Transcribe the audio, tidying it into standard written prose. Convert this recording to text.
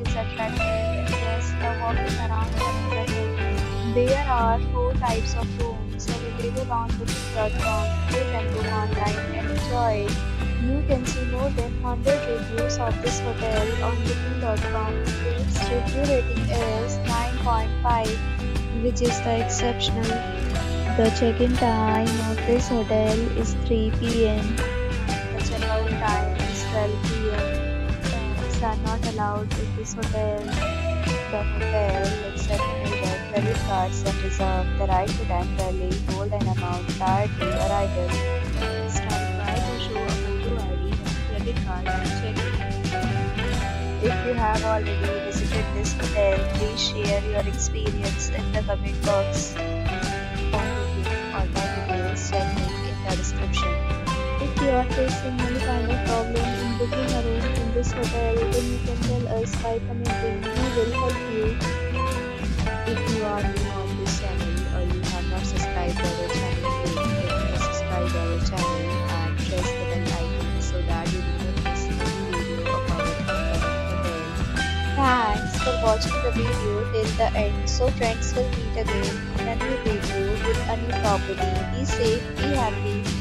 is attractive, guests love walking around the neighborhood. There are four types of rooms available on booking.com. You can book online and enjoy it. You can see more than 100 reviews of this hotel on booking.com. Its review rating is 9.5, which is the exceptional. The check-in time of this hotel is 3 p.m. The checkout time is 12 p.m. Pets are not allowed in this hotel. The hotel accepts major credit cards and reserves the right to temporarily hold an amount prior to arrival. Guests are required to show a photo ID and credit card at check-in. If you have already visited this hotel, please share your experience in the comment box. For booking or more details, check link in the description. If you are facing any kind of problem in booking a room in this hotel, then you can tell us by commenting. We will help you. If you are new on this channel or you have not subscribed our channel, please subscribe our channel and press the bell icon so that you do not miss any video of our upcoming hotel. Thanks for watching the video till the end. So friends, will meet again in a new video with a new property. Be safe, be happy.